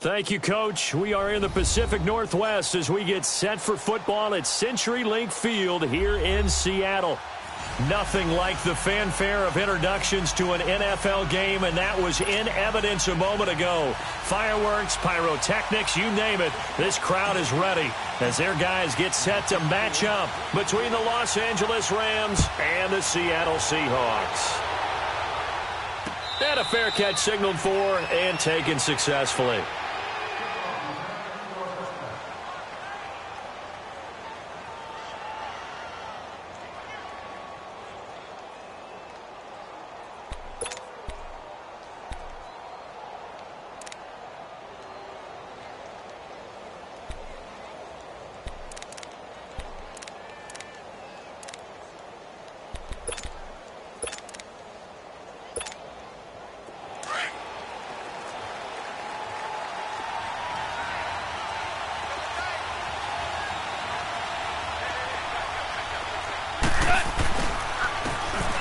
Thank you, Coach. We are in the Pacific Northwest as we get set for football at CenturyLink Field here in Seattle. Nothing like the fanfare of introductions to an NFL game, and that was in evidence a moment ago. Fireworks, pyrotechnics, you name it. This crowd is ready as their guys get set to match up between the Los Angeles Rams and the Seattle Seahawks. And a fair catch signaled for and taken successfully.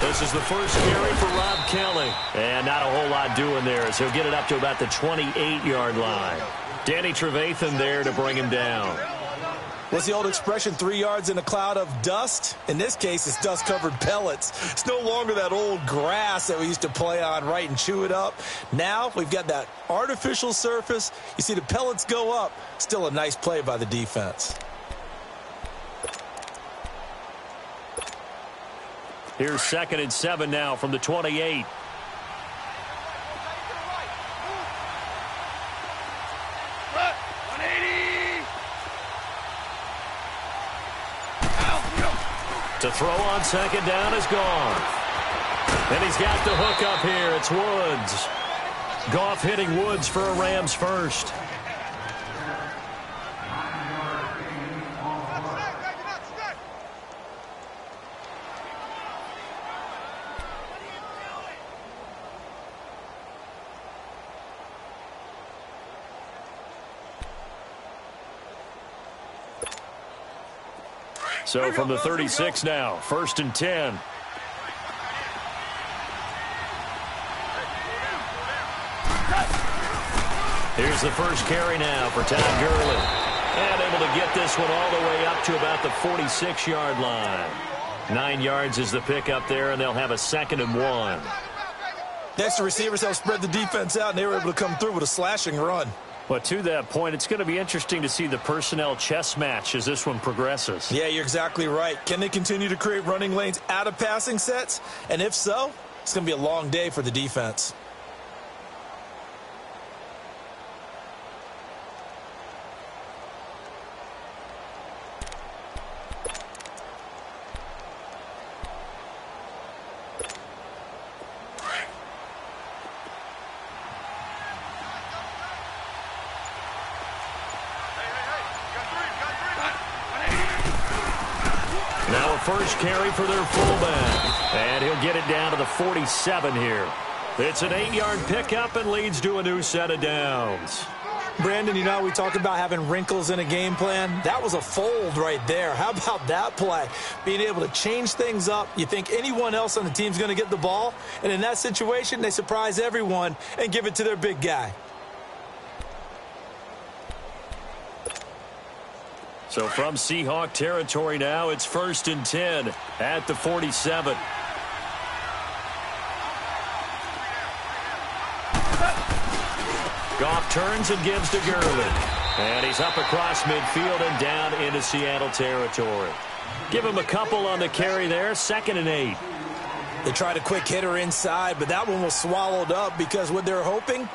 This is the first carry for Rob Kelly. And not a whole lot doing there as he'll get it up to about the 28-yard line. Danny Trevathan there to bring him down. What's the old expression, 3 yards in a cloud of dust? In this case, it's dust-covered pellets. It's no longer that old grass that we used to play on, right, and chew it up. Now we've got that artificial surface. You see the pellets go up. Still a nice play by the defense. Here's 2nd and 7 now from the 28. To throw on 2nd down is Goff. And he's got the hook up here. It's Woods. Goff hitting Woods for a Rams first. So from the 36 now, 1st and 10. Here's the first carry now for Todd Gurley. And able to get this one all the way up to about the 46-yard line. 9 yards is the pickup there, and they'll have a 2nd and 1. Next, the receivers help spread the defense out, and they were able to come through with a slashing run. But to that point, it's going to be interesting to see the personnel chess match as this one progresses. Yeah, you're exactly right. Can they continue to create running lanes out of passing sets? And if so, it's going to be a long day for the defense. First carry for their fullback. And he'll get it down to the 47 here. It's an 8-yard pickup and leads to a new set of downs. Brandon, you know, we talked about having wrinkles in a game plan. That was a fold right there. How about that play? Being able to change things up. You think anyone else on the team's going to get the ball, and in that situation, they surprise everyone and give it to their big guy. So from Seahawk territory now, it's 1st and 10 at the 47. Goff turns and gives to Gurley. And he's up across midfield and down into Seattle territory. Give him a couple on the carry there, 2nd and 8. They tried a quick hitter inside, but that one was swallowed up because what they're hoping,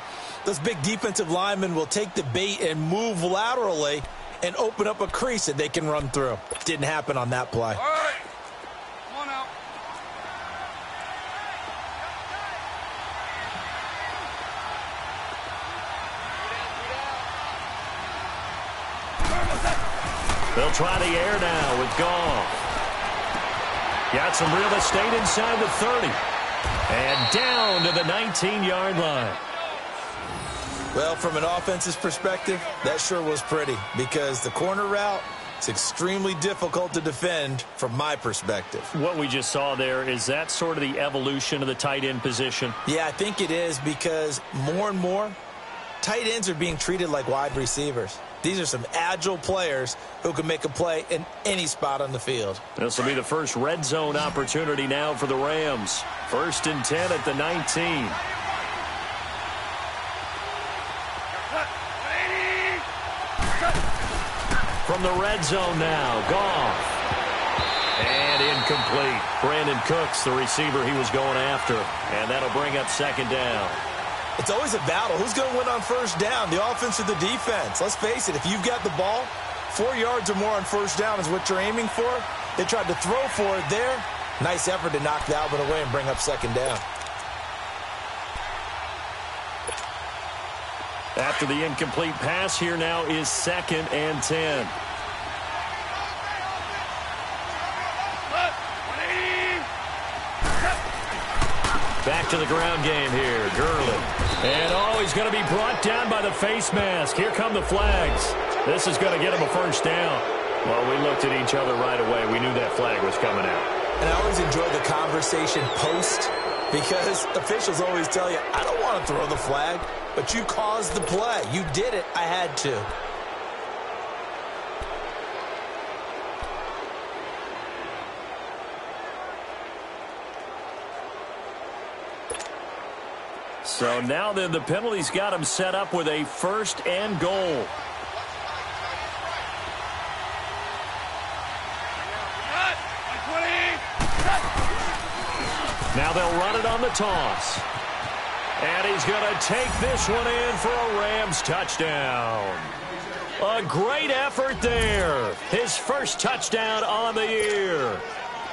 those big defensive linemen will take the bait and move laterally and open up a crease that they can run through. Didn't happen on that play. All right. Come on out. They'll try the air now with Goff. Got some real estate inside the 30. And down to the 19-yard line. Well, from an offensive perspective, that sure was pretty because the corner route is extremely difficult to defend from my perspective. What we just saw there, is that sort of the evolution of the tight end position? Yeah, I think it is because more and more Tight ends are being treated like wide receivers. These are some agile players who can make a play in any spot on the field. This will be the first red zone opportunity now for the Rams. 1st and 10 at the 19. From the red zone now, Goff. And incomplete. Brandon Cooks, the receiver he was going after. And that'll bring up 2nd down. It's always a battle. Who's going to win on 1st down, the offense or the defense? Let's face it, if you've got the ball, 4 yards or more on 1st down is what you're aiming for. They tried to throw for it there. Nice effort to knock that one away and bring up 2nd down. After the incomplete pass, here now is 2nd and 10. Back to the ground game here. Gurley. And, he's going to be brought down by the face mask. Here come the flags. This is going to get him a 1st down. Well, we looked at each other right away. We knew that flag was coming out. And I always enjoy the conversation post because officials always tell you, I don't want to throw the flag, but you caused the play. You did it. I had to. So now then the penalty's got him set up with a 1st and goal. Now they'll run it on the toss. And he's going to take this one in for a Rams touchdown. A great effort there. His 1st touchdown on the year.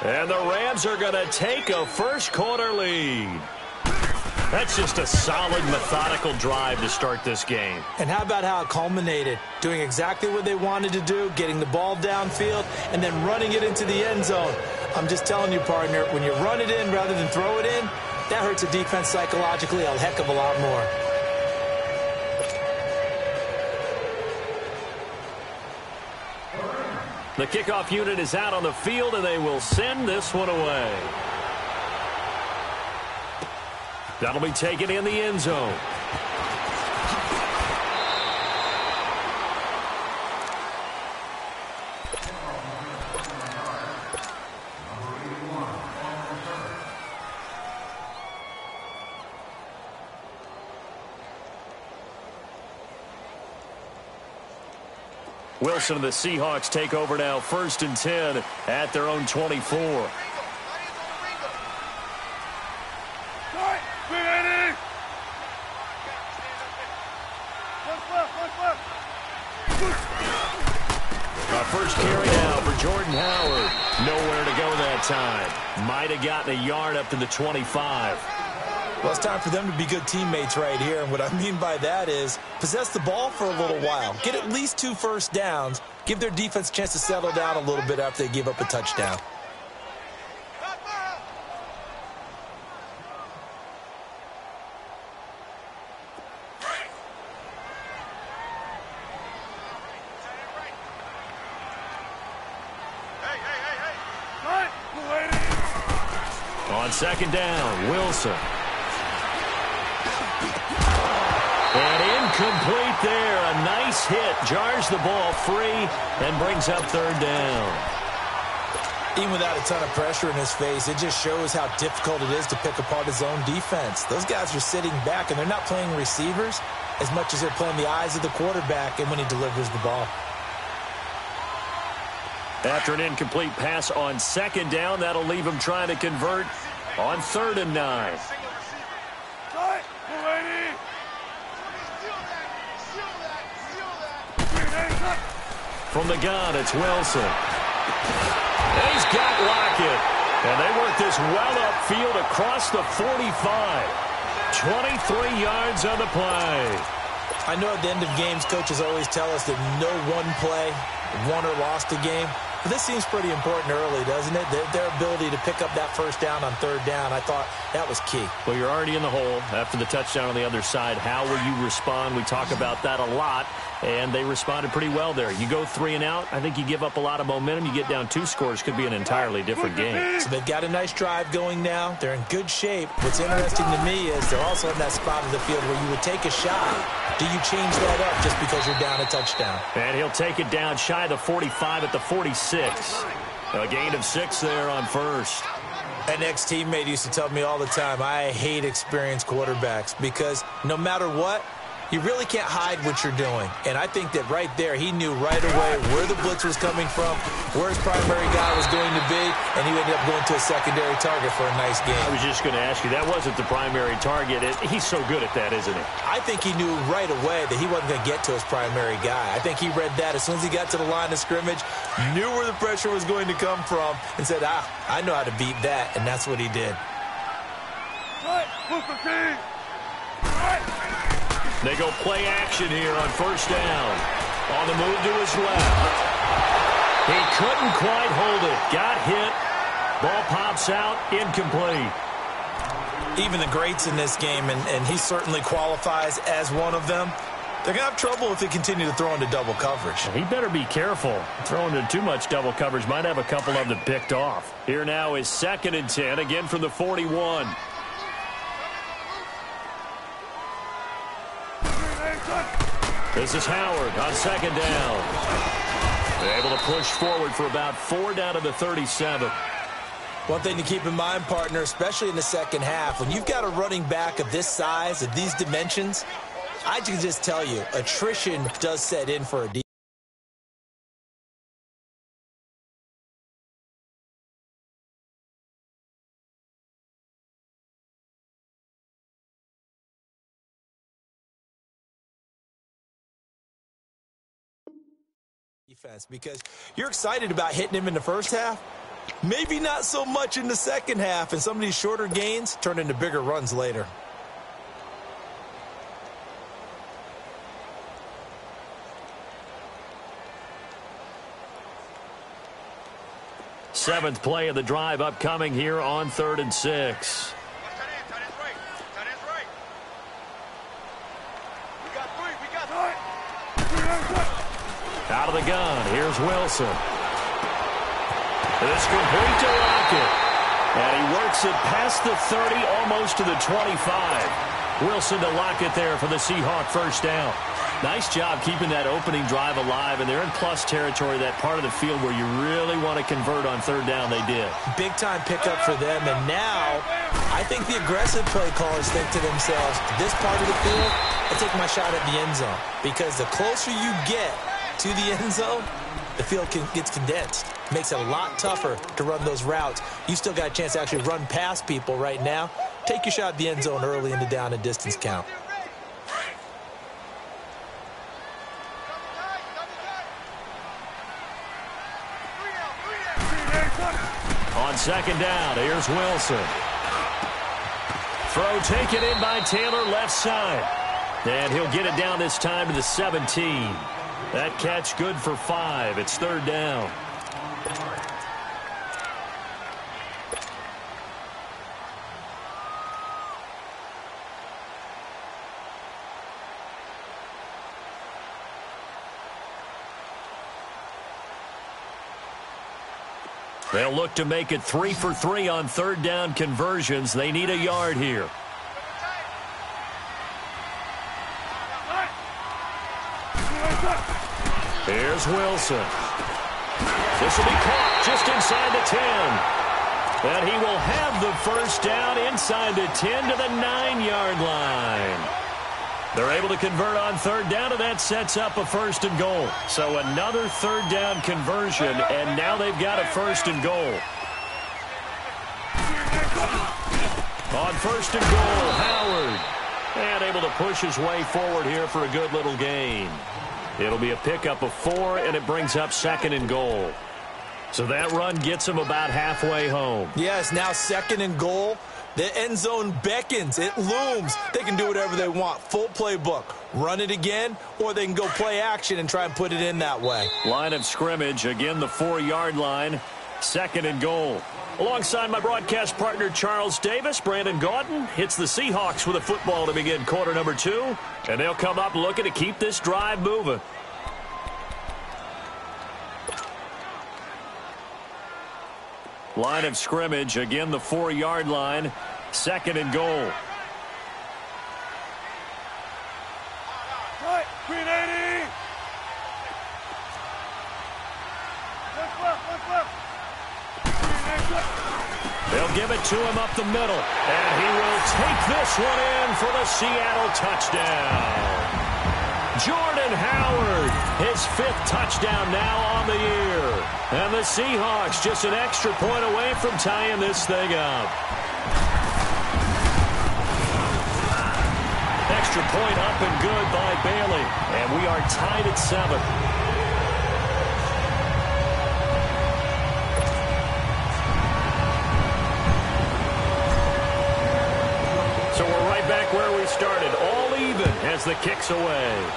And the Rams are going to take a 1st quarter lead. That's just a solid, methodical drive to start this game. And how about how it culminated? Doing exactly what they wanted to do, getting the ball downfield, and then running it into the end zone. I'm just telling you, partner, when you run it in rather than throw it in, that hurts a defense psychologically a heck of a lot more. The kickoff unit is out on the field, and they will send this one away. That'll be taken in the end zone. Wilson and the Seahawks take over now, 1st and 10 at their own 24. First carry now for Jordan Howard. Nowhere to go that time. Might have gotten a yard up to the 25. Well, it's time for them to be good teammates right here. And what I mean by that is possess the ball for a little while. Get at least 2 first downs. Give their defense a chance to settle down a little bit after they give up a touchdown. On 2nd down, Wilson. And incomplete there. A nice hit. Jars the ball free and brings up 3rd down. Even without a ton of pressure in his face, it just shows how difficult it is to pick apart his own defense. Those guys are sitting back, and they're not playing receivers as much as they're playing the eyes of the quarterback and when he delivers the ball. After an incomplete pass on 2nd down, that'll leave him trying to convert on 3rd and 9. From the gun, it's Wilson. And he's got Lockett. And they work this well upfield across the 45. 23 yards on the play. I know at the end of games, coaches always tell us that no one play won or lost a game. But this seems pretty important early, doesn't it? Their ability to pick up that 1st down on 3rd down, I thought that was key. Well, you're already in the hole after the touchdown on the other side. How will you respond? We talk about that a lot And they responded pretty well there. You go 3 and out, I think you give up a lot of momentum. You get down 2 scores, could be an entirely different game. So they've got a nice drive going now. They're in good shape. What's interesting to me is they're also in that spot of the field where you would take a shot. Do you change that up just because you're down a touchdown? And he'll take it down shy of the 45 at the 46. A gain of 6 there on first. An ex-teammate used to tell me all the time, I hate experienced quarterbacks because no matter what, you really can't hide what you're doing. And I think that right there, he knew right away where the blitz was coming from, where his primary guy was going to be, and he ended up going to a secondary target for a nice game. I was just going to ask you, that wasn't the primary target. He's so good at that, isn't he? I think he knew right away that he wasn't going to get to his primary guy. I think he read that as soon as he got to the line of scrimmage, knew where the pressure was going to come from, and said, I know how to beat that, and that's what he did. They go play action here on first down. On the move to his left. He couldn't quite hold it. Got hit. Ball pops out. Incomplete. Even the greats in this game, and he certainly qualifies as one of them, they're going to have trouble if they continue to throw into double coverage. He better be careful. Throwing into too much double coverage might have a couple of them picked off. Here now is 2nd and 10, again from the 41. This is Howard on 2nd down. They're able to push forward for about 4 down to the 37. One thing to keep in mind, partner, especially in the second half, when you've got a running back of this size, of these dimensions, I can just tell you, attrition does set in for a defense, because you're excited about hitting him in the first half, maybe not so much in the second half, and some of these shorter gains turn into bigger runs later. Seventh play of the drive upcoming here on 3rd and 6. Out of the gun, here's Wilson. It's complete to Lockett. And he works it past the 30, almost to the 25. Wilson to Lockett there for the Seahawk first down. Nice job keeping that opening drive alive, and they're in plus territory, that part of the field where you really want to convert on 3rd down. They did. Big-time pickup for them, and now I think the aggressive play callers think to themselves, this part of the field, I take my shot at the end zone, because the closer you get to the end zone, the field gets condensed. Makes it a lot tougher to run those routes. You still got a chance to actually run past people right now. Take your shot at the end zone early in the down and distance count. On 2nd down, here's Wilson. Throw taken in by Taylor, left side. And he'll get it down this time to the 17. That catch good for 5. It's 3rd down. They'll look to make it 3 for 3 on 3rd down conversions. They need a yard here. Here's Wilson. This will be caught just inside the 10. And he will have the first down inside the 10 to the 9-yard line. They're able to convert on 3rd down, and that sets up a 1st and goal. So another 3rd down conversion, and now they've got a 1st and goal. On 1st and goal, Howard. And able to push his way forward here for a good little gain. It'll be a pickup of 4, and it brings up 2nd and goal. So that run gets him about halfway home. Yes, now 2nd and goal. The end zone beckons. It looms. They can do whatever they want. Full playbook. Run it again, or they can go play action and try and put it in that way. Line of scrimmage, again the 4-yard line. 2nd and goal. Alongside my broadcast partner Charles Davis, Brandon Gaudin hits the Seahawks with a football to begin quarter number 2. And they'll come up looking to keep this drive moving. Line of scrimmage, again the 4-yard line. 2nd and goal. Green 80. They'll give it to him up the middle. And he will take this one in for the Seattle touchdown. Jordan Howard, his 5th touchdown now on the year. And the Seahawks just an extra point away from tying this thing up. Extra point up and good by Bailey. And we are tied at 7. So we're right back where we started. All even as the kick's away.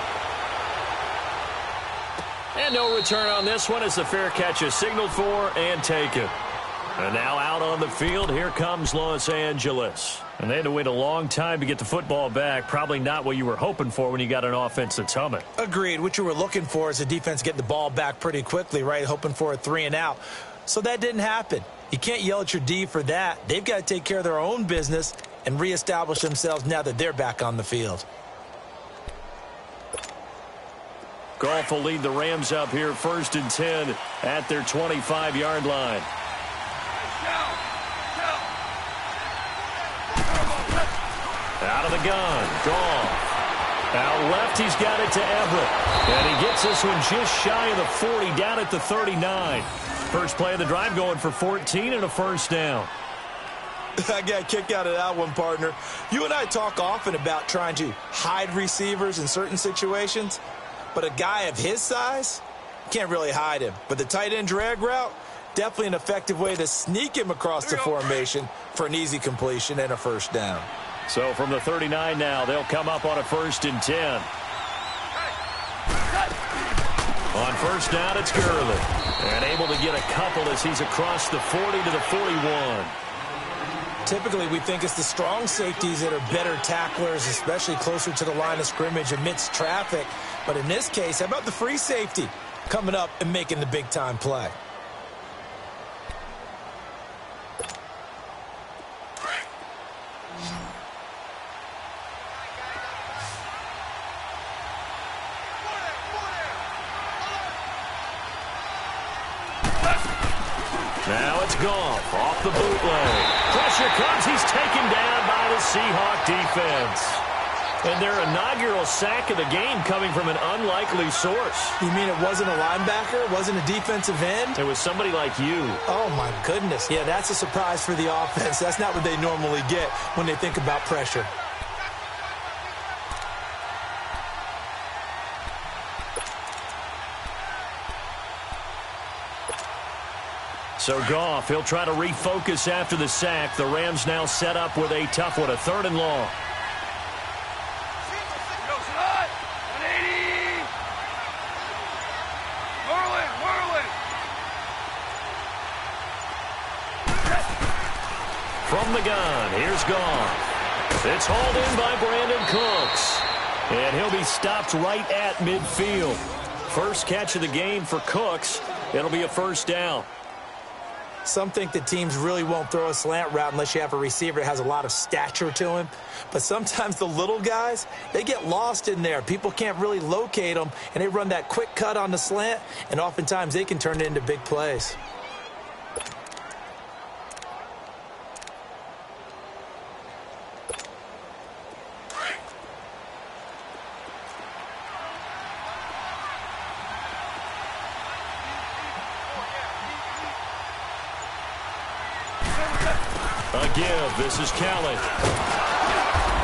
And no return on this one as the fair catch is signaled for and taken. And now out on the field, here comes Los Angeles. And they had to wait a long time to get the football back. Probably not what you were hoping for when you got an offense that's humming. Agreed. What you were looking for is the defense getting the ball back pretty quickly, right? Hoping for a 3 and out. So that didn't happen. You can't yell at your D for that. They've got to take care of their own business and reestablish themselves now that they're back on the field. Goff will lead the Rams up here 1st and 10 at their 25-yard line. Out of the gun, Goff. Out left, he's got it to Everett. And he gets this one just shy of the 40, down at the 39. First play of the drive going for 14 and a first down. I got a kick out of that one, partner. You and I talk often about trying to hide receivers in certain situations, but a guy of his size, can't really hide him. But the tight end drag route, definitely an effective way to sneak him across the formation for an easy completion and a first down. So from the 39 now, they'll come up on a 1st and 10. On first down, it's Gurley. And able to get a couple as he's across the 40 to the 41. Typically, we think it's the strong safeties that are better tacklers, especially closer to the line of scrimmage amidst traffic. But in this case, how about the free safety coming up and making the big-time play? Now it's Goff off the bootleg. Pressure comes. He's taken down by the Seahawk defense. And their inaugural sack of the game coming from an unlikely source. You mean it wasn't a linebacker? It wasn't a defensive end? It was somebody like you. Oh, my goodness. Yeah, that's a surprise for the offense. That's not what they normally get when they think about pressure. So Goff, he'll try to refocus after the sack. The Rams now set up with a tough one, a 3rd and long. From the gun, here's Goff. It's hauled in by Brandon Cooks. And he'll be stopped right at midfield. First catch of the game for Cooks. It'll be a first down. Some think that teams really won't throw a slant route unless you have a receiver that has a lot of stature to him. But sometimes the little guys, they get lost in there. People can't really locate them, and they run that quick cut on the slant, and oftentimes they can turn it into big plays. A give. This is Kelly.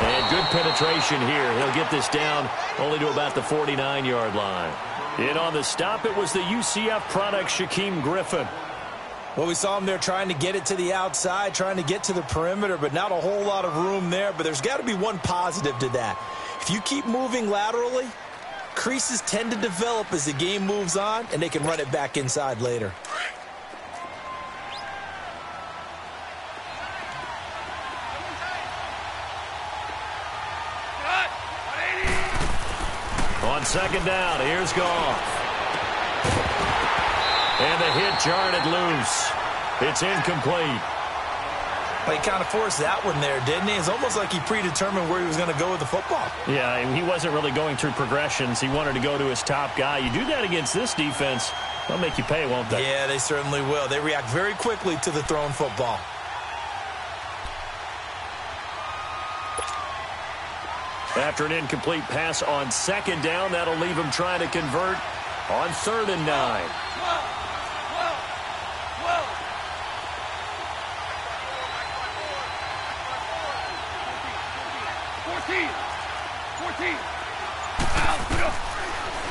And good penetration here. He'll get this down only to about the 49-yard line. In on the stop, it was the UCF product, Shaquem Griffin. Well, we saw him there trying to get it to the outside, trying to get to the perimeter, but not a whole lot of room there. But there's got to be one positive to that. If you keep moving laterally, creases tend to develop as the game moves on, and they can run it back inside later. On second down, here's Goff. And the hit jarred it loose. It's incomplete. Well, he kind of forced that one there, didn't he? It's almost like he predetermined where he was going to go with the football. Yeah, and he wasn't really going through progressions. He wanted to go to his top guy. You do that against this defense, they'll make you pay, won't they? Yeah, they certainly will. They react very quickly to the thrown football. After an incomplete pass on second down, that'll leave him trying to convert on 3rd and 9. 14.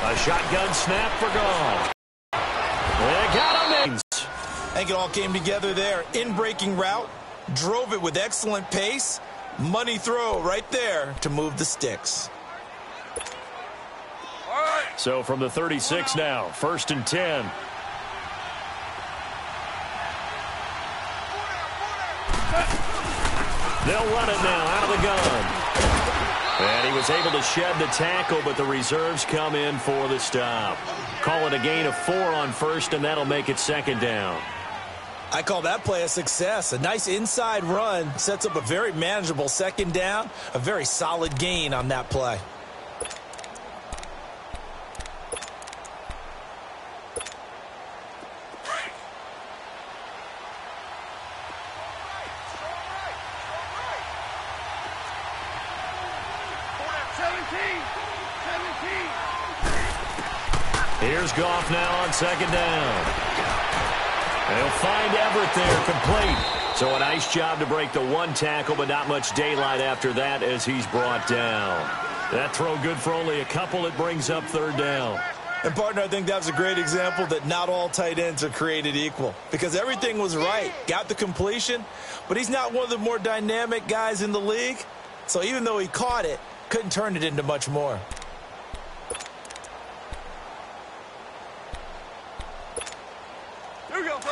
A shotgun snap for Goff. They got him. I think it all came together there. In-breaking route, drove it with excellent pace. Money throw right there to move the sticks. So from the 36 now, 1st and 10. They'll run it now out of the gun. And he was able to shed the tackle, but the reserves come in for the stop. Call it a gain of 4 on 1st, and that'll make it 2nd down. I call that play a success. A nice inside run sets up a very manageable 2nd down. A very solid gain on that play. Here's Goff now on 2nd down. They'll find Everett there, complete. So a nice job to break the 1 tackle, but not much daylight after that as he's brought down. That throw good for only a couple. It brings up 3rd down. And, partner, I think that was a great example that not all tight ends are created equal. Because everything was right. Got the completion, but he's not one of the more dynamic guys in the league. So even though he caught it, couldn't turn it into much more.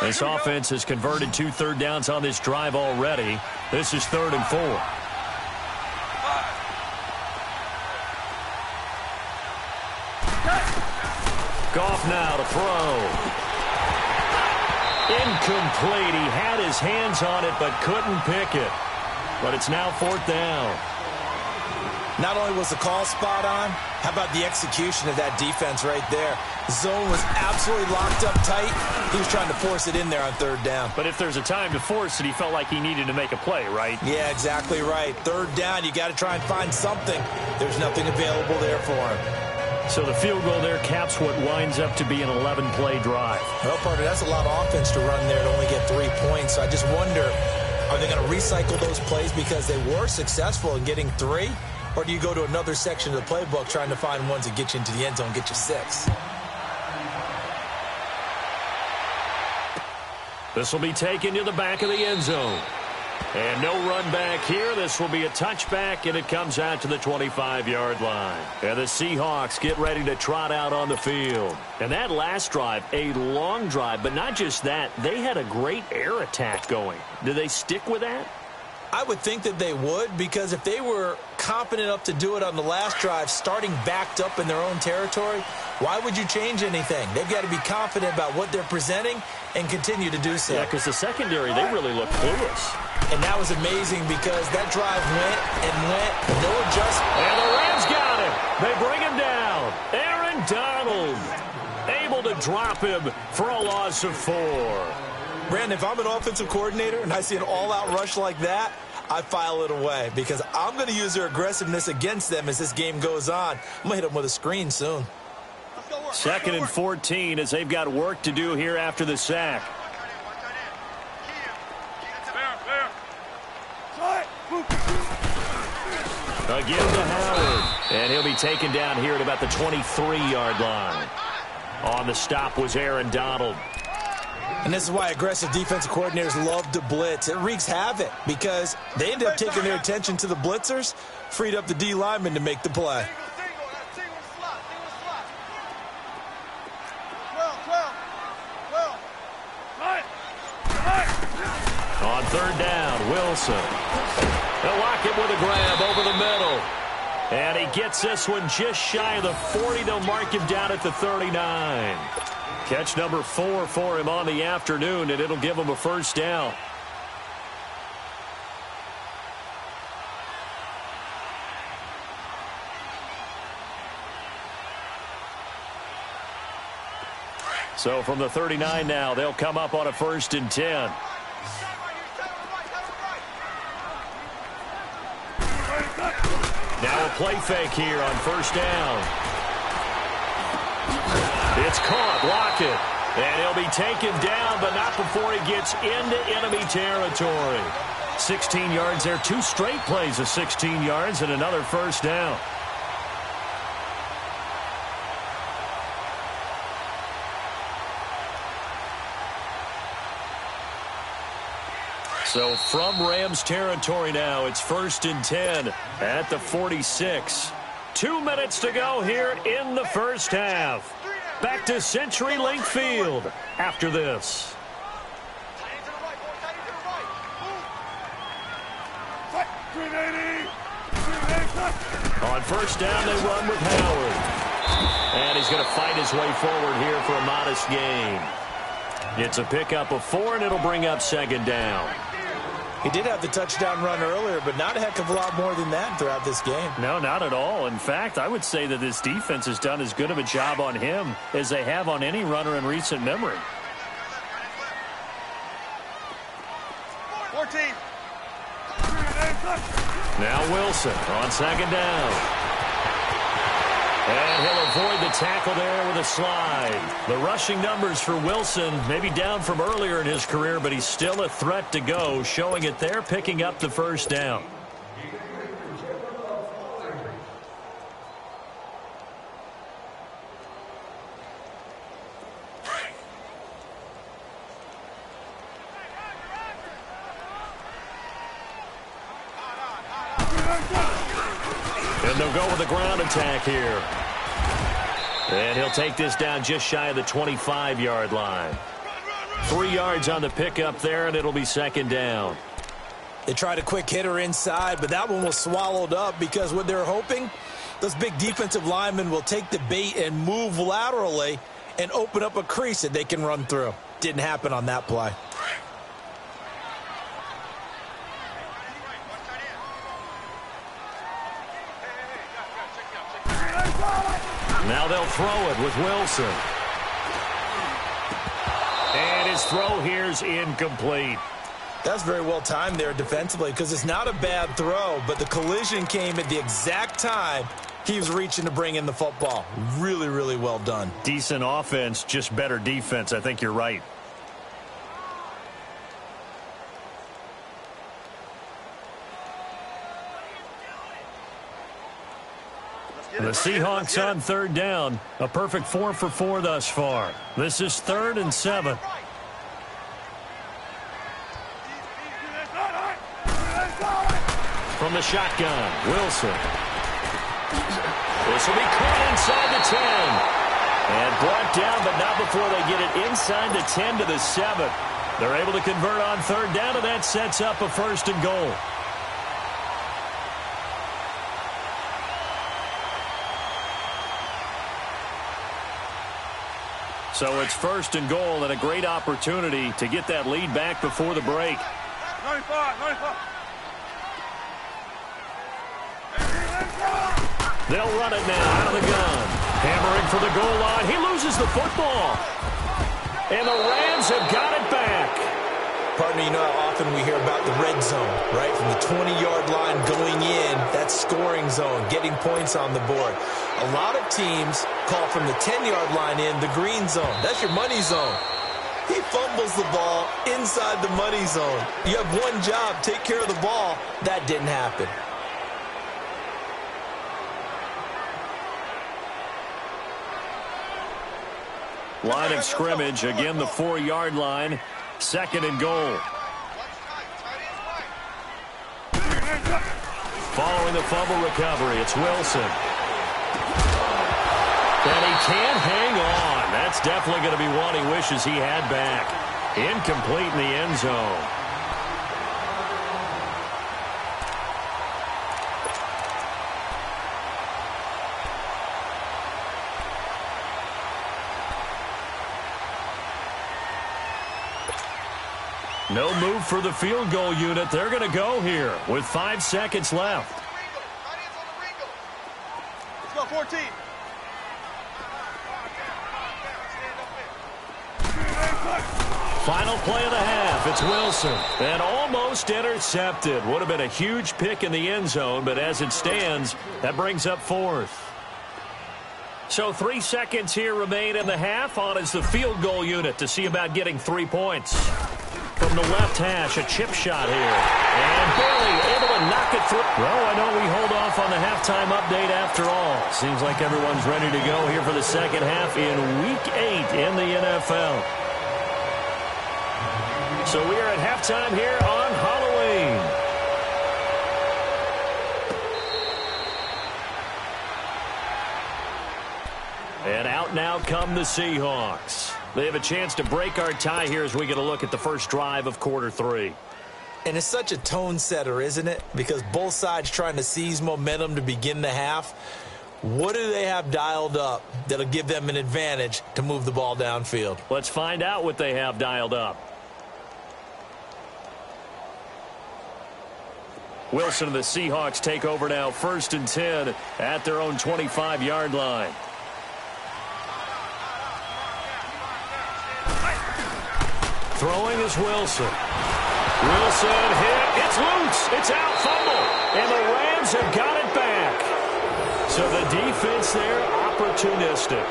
This offense has converted 2 third downs on this drive already. This is 3rd and 4. Goff now to throw. Incomplete. He had his hands on it but couldn't pick it. But it's now 4th down. Not only was the call spot on, how about the execution of that defense right there? Zone was absolutely locked up tight. He was trying to force it in there on 3rd down. But if there's a time to force it, he felt like he needed to make a play, right? Yeah, exactly right. 3rd down, you got to try and find something. There's nothing available there for him. So the field goal there caps what winds up to be an 11-play drive. Well, partner, that's a lot of offense to run there to only get 3 points. So I just wonder, are they going to recycle those plays because they were successful in getting 3? Or do you go to another section of the playbook trying to find ones that get you into the end zone, get you 6? This will be taken to the back of the end zone. And no run back here. This will be a touchback, and it comes out to the 25-yard line. And the Seahawks get ready to trot out on the field. And that last drive, a long drive, but not just that. They had a great air attack going. Do they stick with that? I would think that they would, because if they were confident enough to do it on the last drive, starting backed up in their own territory, why would you change anything? They've got to be confident about what they're presenting and continue to do so. Yeah, because the secondary, they really look clueless. And that was amazing because that drive went and went, no adjustment. And the Rams got him. They bring him down. Aaron Donald able to drop him for a loss of 4. Brandon, if I'm an offensive coordinator and I see an all-out rush like that, I file it away because I'm going to use their aggressiveness against them as this game goes on. I'm going to hit them with a screen soon. 2nd and 14 as they've got work to do here after the sack. Again to Howard. And he'll be taken down here at about the 23-yard line. On the stop was Aaron Donald. And this is why aggressive defensive coordinators love to blitz. It wreaks havoc because they end up taking their attention to the blitzers, freed up the D lineman to make the play. On 3rd down, Wilson. They'll lock it with a grab over the middle. And he gets this one just shy of the 40. They'll mark him down at the 39. Catch number 4 for him on the afternoon, and it'll give him a first down. So from the 39 now, they'll come up on a 1st and 10. Now a play fake here on 1st down. It's caught. Lockett. And he'll be taken down, but not before he gets into enemy territory. 16 yards there. 2 straight plays of 16 yards and another 1st down. So from Rams territory now, it's 1st and 10 at the 46. 2 minutes to go here in the first half. Back to CenturyLink Field after this. On 1st down, they run with Howard. And he's going to fight his way forward here for a modest gain. It's a pickup of 4, and it'll bring up 2nd down. He did have the touchdown run earlier, but not a heck of a lot more than that throughout this game. No, not at all. In fact, I would say that this defense has done as good of a job on him as they have on any runner in recent memory. 14. Now Wilson on 2nd down. And he'll avoid the tackle there with a slide. The rushing numbers for Wilson maybe down from earlier in his career, but he's still a threat to go, showing it there, picking up the 1st down. And they'll go with a ground attack here. And he'll take this down just shy of the 25-yard line. 3 yards on the pickup there, and it'll be 2nd down. They tried a quick hitter inside, but that one was swallowed up because what they're hoping, those big defensive linemen will take the bait and move laterally and open up a crease that they can run through. Didn't happen on that play. Now they'll throw it with Wilson. And his throw here is incomplete. That's very well timed there defensively because it's not a bad throw, but the collision came at the exact time he was reaching to bring in the football. Really, really well done. Decent offense, just better defense. I think you're right. The Seahawks on 3rd down. A perfect 4 for 4 thus far. This is 3rd and 7. From the shotgun, Wilson. This will be caught inside the 10. And brought down, but not before they get it inside the 10 to the 7. They're able to convert on 3rd down, and that sets up a 1st and goal. So it's 1st and goal and a great opportunity to get that lead back before the break. 95. They'll run it now out of the gun. Hammering for the goal line. He loses the football. And the Rams have got it back. Partner, you know how often we hear about the red zone, right? From the 20-yard line going in, that's scoring zone, getting points on the board. A lot of teams call from the 10-yard line in the green zone. That's your money zone. He fumbles the ball inside the money zone. You have one job, take care of the ball. That didn't happen. Line of scrimmage, again the 4-yard line. 2nd and goal. Following the fumble recovery, it's Wilson. And he can't hang on. That's definitely going to be one he wishes he had back. Incomplete in the end zone. No move for the field goal unit. They're going to go here with 5 seconds left. Let's go, 14. Final play of the half. It's Wilson. And almost intercepted. Would have been a huge pick in the end zone, but as it stands, that brings up 4th. So 3 seconds here remain in the half. On is the field goal unit to see about getting 3 points. From the left hash, a chip shot here. And barely able to knock it through. Well, I know we hold off on the halftime update after all. Seems like everyone's ready to go here for the second half in Week 8 in the NFL. So we are at halftime here on Halloween. And out now come the Seahawks. They have a chance to break our tie here as we get a look at the first drive of quarter 3. And it's such a tone setter, isn't it? Because both sides trying to seize momentum to begin the half. What do they have dialed up that'll give them an advantage to move the ball downfield? Let's find out what they have dialed up. Wilson and the Seahawks take over now, 1st and 10 at their own 25-yard line. Throwing is Wilson. Wilson hit. It's loose. It's out. Fumble. And the Rams have got it back. So the defense there, opportunistic.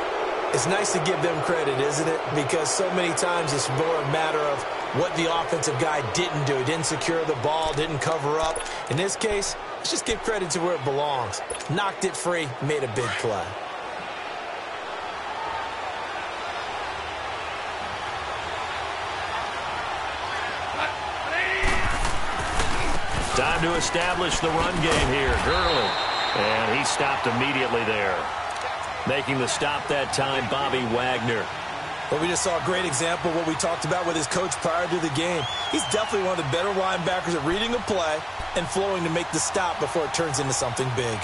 It's nice to give them credit, isn't it? Because so many times it's more a matter of what the offensive guy didn't do. He didn't secure the ball, didn't cover up. In this case, let's just give credit to where it belongs. Knocked it free, made a big play. Time to establish the run game here. Gurley. And he stopped immediately there. Making the stop that time, Bobby Wagner. Well, we just saw a great example of what we talked about with his coach prior to the game. He's definitely one of the better linebackers at reading a play and flowing to make the stop before it turns into something big.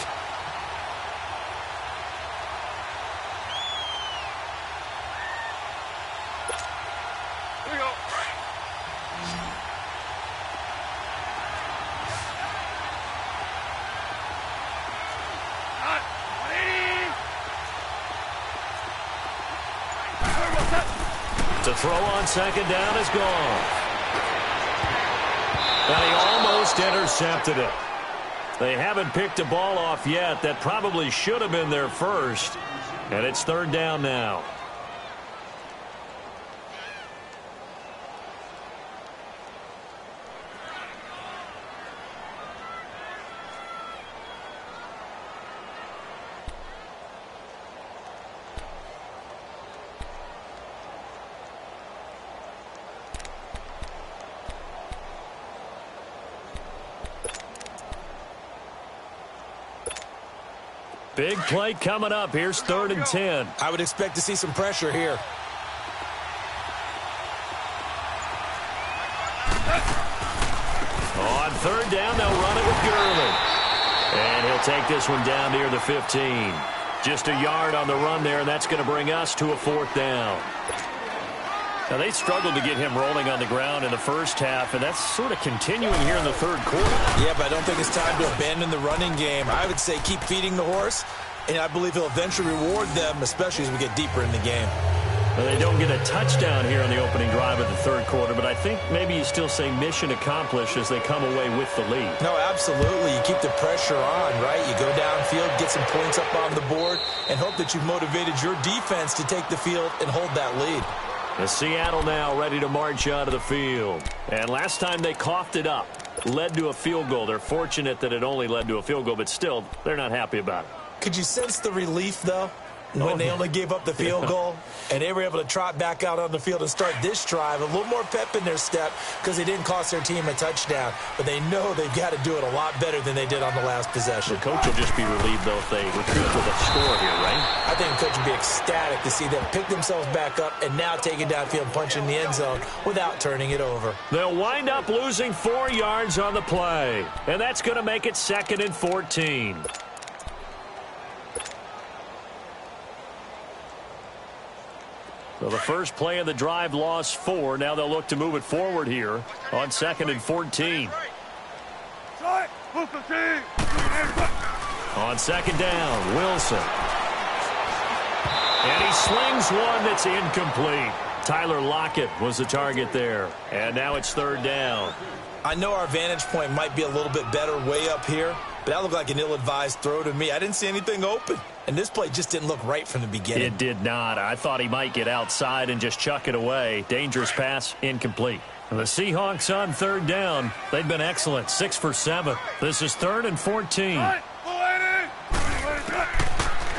Here we go. To throw on second down is gone. And he almost intercepted it. They haven't picked a ball off yet. That probably should have been their first. And it's 3rd down now. Big play coming up. Here's 3rd and 10. I would expect to see some pressure here. On 3rd down, they'll run it with Gurley. And he'll take this one down near the 15. Just a yard on the run there, and that's going to bring us to a 4th down. Now, they struggled to get him rolling on the ground in the first half, and that's sort of continuing here in the 3rd quarter. Yeah, but I don't think it's time to abandon the running game. I would say keep feeding the horse, and I believe he'll eventually reward them, especially as we get deeper in the game. Well, they don't get a touchdown here in the opening drive of the 3rd quarter, but I think maybe you still say mission accomplished as they come away with the lead. No, absolutely. You keep the pressure on, right? You go downfield, get some points up on the board, and hope that you've motivated your defense to take the field and hold that lead. The Seattle now ready to march out of the field. And last time they coughed it up, led to a field goal. They're fortunate that it only led to a field goal, but still, they're not happy about it. Could you sense the relief, though, when they only gave up the field goal and they were able to trot back out on the field and start this drive? A little more pep in their step because they didn't cost their team a touchdown, but they know they've got to do it a lot better than they did on the last possession. The coach will just be relieved, though, if they recoup with a score here, right? I think the coach would be ecstatic to see them pick themselves back up and now take it downfield, punch in the end zone without turning it over. They'll wind up losing 4 yards on the play, and that's going to make it 2nd and 14. So the first play of the drive lost 4. Now they'll look to move it forward here on 2nd and 14. On 2nd down, Wilson. And he slings one that's incomplete. Tyler Lockett was the target there. And now it's 3rd down. I know our vantage point might be a little bit better way up here, but that looked like an ill-advised throw to me. I didn't see anything open. And this play just didn't look right from the beginning. It did not. I thought he might get outside and just chuck it away. Dangerous pass, incomplete. The Seahawks on 3rd down. They've been excellent, 6 for 7. This is 3rd and 14.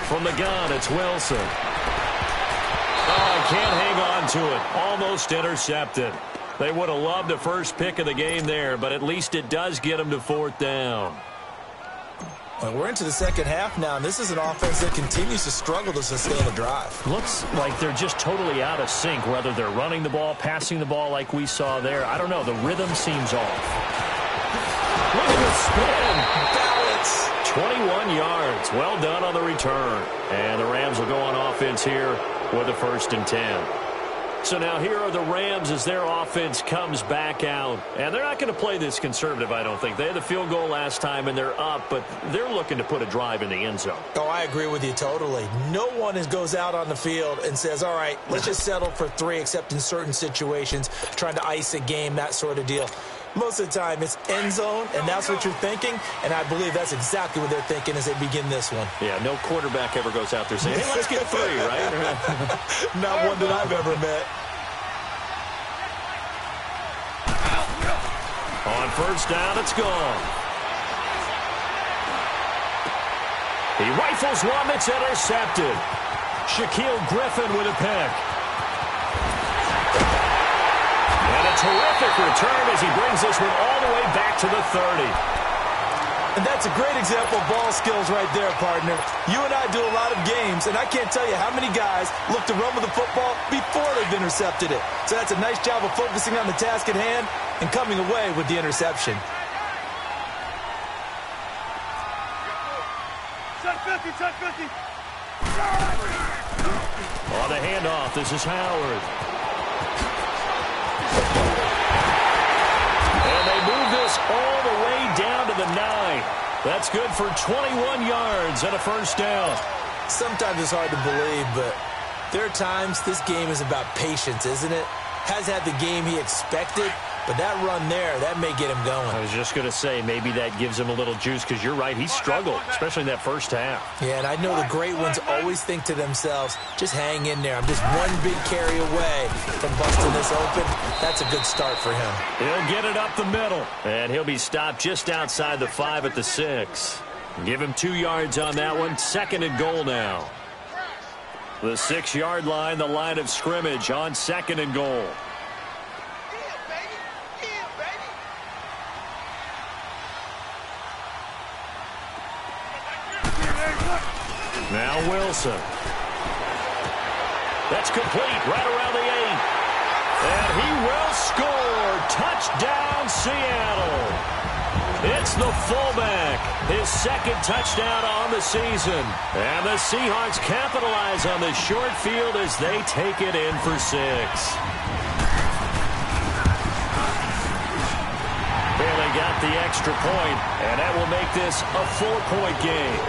From the gun, it's Wilson. Oh, can't hang on to it. Almost intercepted. They would have loved the first pick of the game there, but at least it does get them to 4th down. Well, we're into the second half now, and this is an offense that continues to struggle to sustain a drive. Looks like they're just totally out of sync, whether they're running the ball, passing the ball like we saw there. I don't know. The rhythm seems off. Look at the spin. Balance. 21 yards. Well done on the return. And the Rams will go on offense here with a 1st and 10. So now here are the Rams as their offense comes back out. And they're not going to play this conservative, I don't think. They had the field goal last time, and they're up, but they're looking to put a drive in the end zone. Oh, I agree with you totally. No one goes out on the field and says, all right, let's just settle for 3, except in certain situations, trying to ice a game, that sort of deal. Most of the time, it's end zone, and that's what you're thinking, and I believe that's exactly what they're thinking as they begin this one. Yeah, no quarterback ever goes out there saying, hey, let's get 3, right? Not one that I've ever met. On 1st down, it's gone. He rifles one that's intercepted. Shaquille Griffin with a pick. And a terrific return as he brings this one all the way back to the 30. And that's a great example of ball skills right there, partner. You and I do a lot of games, and I can't tell you how many guys look to run with the football before they've intercepted it. So that's a nice job of focusing on the task at hand and coming away with the interception. On the handoff, this is Howard. And they move this all the way down to the 9. That's good for 21 yards and a 1st down. Sometimes it's hard to believe, but there are times this game is about patience, isn't it? Has had the game he expected, but that run there, that may get him going. I was just going to say, maybe that gives him a little juice, because you're right, he struggled, especially in that first half. Yeah, and I know the great ones always think to themselves, just hang in there. I'm just one big carry away from busting this open. That's a good start for him. He'll get it up the middle, and he'll be stopped just outside the 5 at the 6. Give him 2 yards on that one. 2nd and goal now. The 6-yard line, the line of scrimmage on 2nd and goal. Now Wilson. That's complete right around the 8. And he will score. Touchdown, Seattle. It's the fullback. His 2nd touchdown on the season. And the Seahawks capitalize on the short field as they take it in for 6. Barely got the extra point, and that will make this a 4-point game.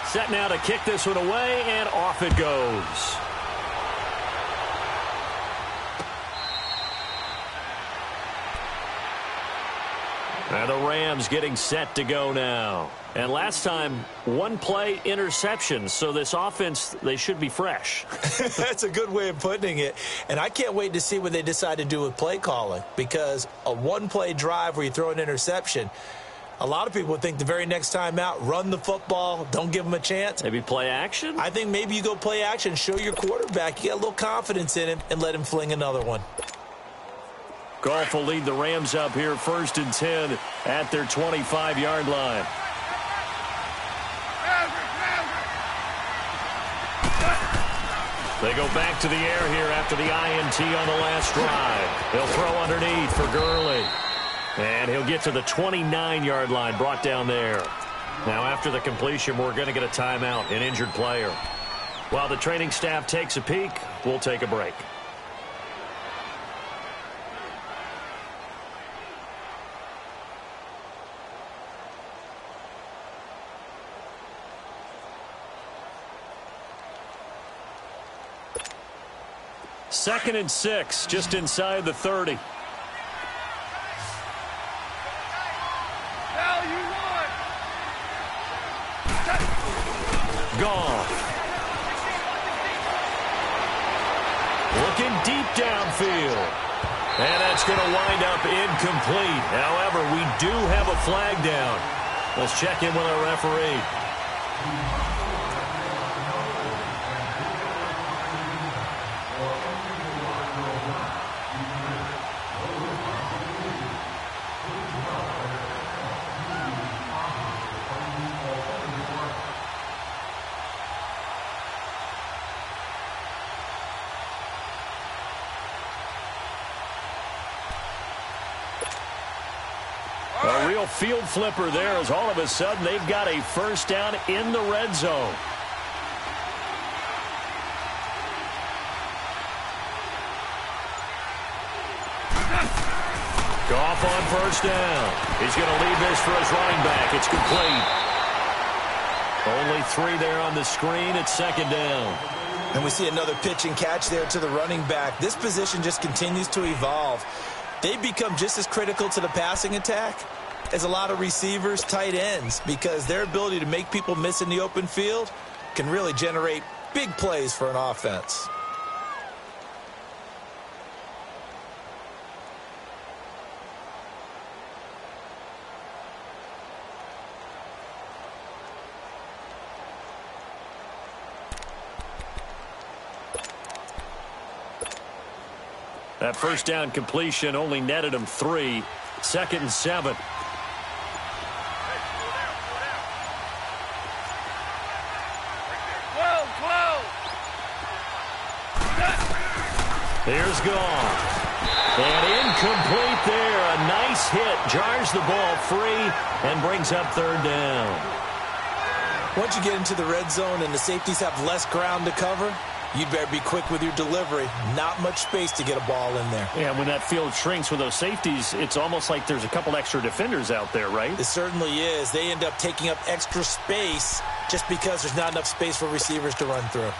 Set now to kick this one away, and off it goes. And the Rams getting set to go now. And last time, 1 play interception. So this offense, they should be fresh. That's a good way of putting it. And I can't wait to see what they decide to do with play calling. Because a 1-play drive where you throw an interception, a lot of people would think the very next time out, run the football, don't give them a chance. Maybe play action? I think maybe you go play action, show your quarterback, you get a little confidence in him, and let him fling another one. Goff will lead the Rams up here 1st and 10 at their 25-yard line. They go back to the air here after the INT on the last drive. They'll throw underneath for Gurley. And he'll get to the 29-yard line, brought down there. Now, after the completion, we're going to get a timeout, an injured player. While the training staff takes a peek, we'll take a break. Second and 6, just inside the 30. Gone. Looking deep downfield. And that's going to wind up incomplete. However, we do have a flag down. Let's check in with our referee. A real field flipper there as all of a sudden they've got a first down in the red zone. Goff on first down. He's going to leave this for his running back. It's complete. Only 3 there on the screen. It's second down. And we see another pitch and catch there to the running back. This position just continues to evolve. They've become just as critical to the passing attack as a lot of receivers, tight ends, because their ability to make people miss in the open field can really generate big plays for an offense. That first down completion only netted him 3. Second and 7. Here's Goff. And incomplete there. A nice hit. Jars the ball free and brings up third down. Once you get into the red zone and the safeties have less ground to cover, you'd better be quick with your delivery. Not much space to get a ball in there. Yeah, when that field shrinks with those safeties, it's almost like there's a couple extra defenders out there, right? It certainly is. They end up taking up extra space just because there's not enough space for receivers to run through.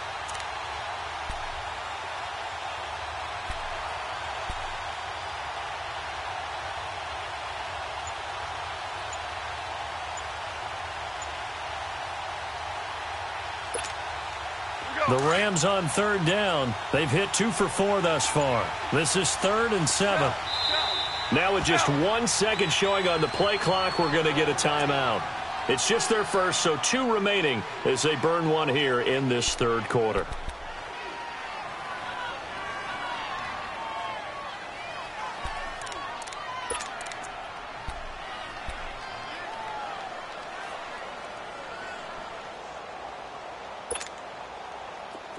The Rams on third down. They've hit 2 for 4 thus far. This is 3rd and 7. Now with just 1 second showing on the play clock, we're going to get a timeout. It's just their first, so 2 remaining as they burn 1 here in this third quarter.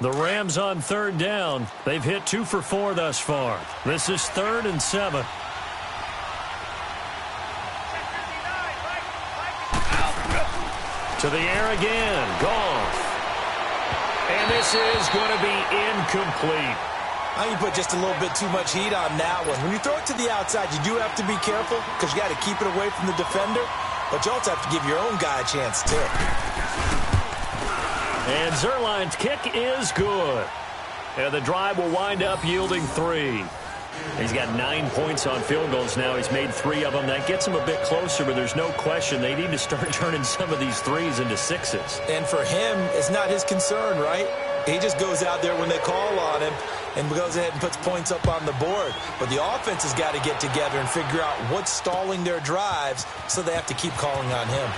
The Rams on third down. They've hit 2 for 4 thus far. This is 3rd and 7. To the air again. Goff. And this is going to be incomplete. I think you put just a little bit too much heat on that one. When you throw it to the outside, you do have to be careful because you got to keep it away from the defender. But you also have to give your own guy a chance, too. And Zerline's kick is good. And the drive will wind up yielding 3. He's got 9 points on field goals now. He's made 3 of them. That gets him a bit closer, but there's no question they need to start turning some of these 3s into 6s. And for him, it's not his concern, right? He just goes out there when they call on him and goes ahead and puts points up on the board. But the offense has got to get together and figure out what's stalling their drives, so they have to keep calling on him.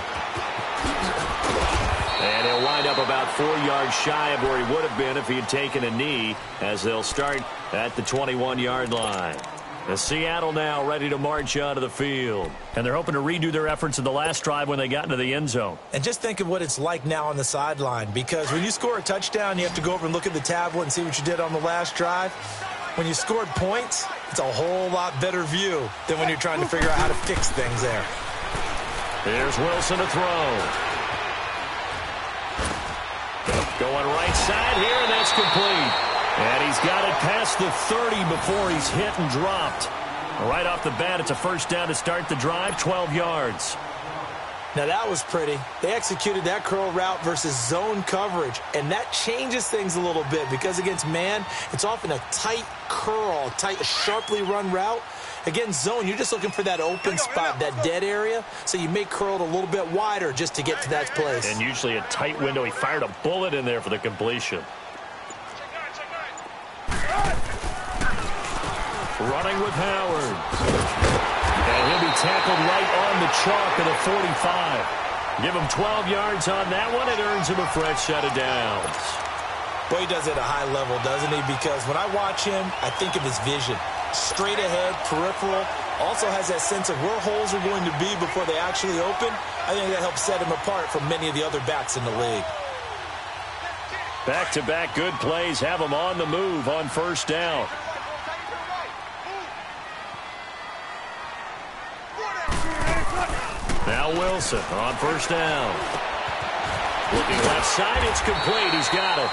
And he'll wind up about 4 yards shy of where he would have been if he had taken a knee, as they'll start at the 21-yard line. The Seattle now ready to march onto the field. And they're hoping to redo their efforts in the last drive when they got into the end zone. And just think of what it's like now on the sideline, because when you score a touchdown, you have to go over and look at the tablet and see what you did on the last drive. When you scored points, it's a whole lot better view than when you're trying to figure out how to fix things there. Here's Wilson to throw. Going right side here, and that's complete. And he's got it past the 30 before he's hit and dropped. Right off the bat, it's a first down to start the drive, 12 yards. Now that was pretty. They executed that curl route versus zone coverage, and that changes things a little bit because against man, it's often a tight curl, tight, sharply run route. Against zone, you're just looking for that open spot, that dead area, so you may curl it a little bit wider just to get to that place. And usually a tight window. He fired a bullet in there for the completion. Running with Howard. And he'll be tackled right on the chalk of the 45. Give him 12 yards on that one. It earns him a fresh set of downs. Boy, he does it at a high level, doesn't he? Because when I watch him, I think of his vision. Straight ahead, peripheral. Also has that sense of where holes are going to be before they actually open. I think that helps set him apart from many of the other backs in the league. Back-to-back good plays have him on the move on first down. Now Wilson on first down. Looking left side, it's complete. He's got it.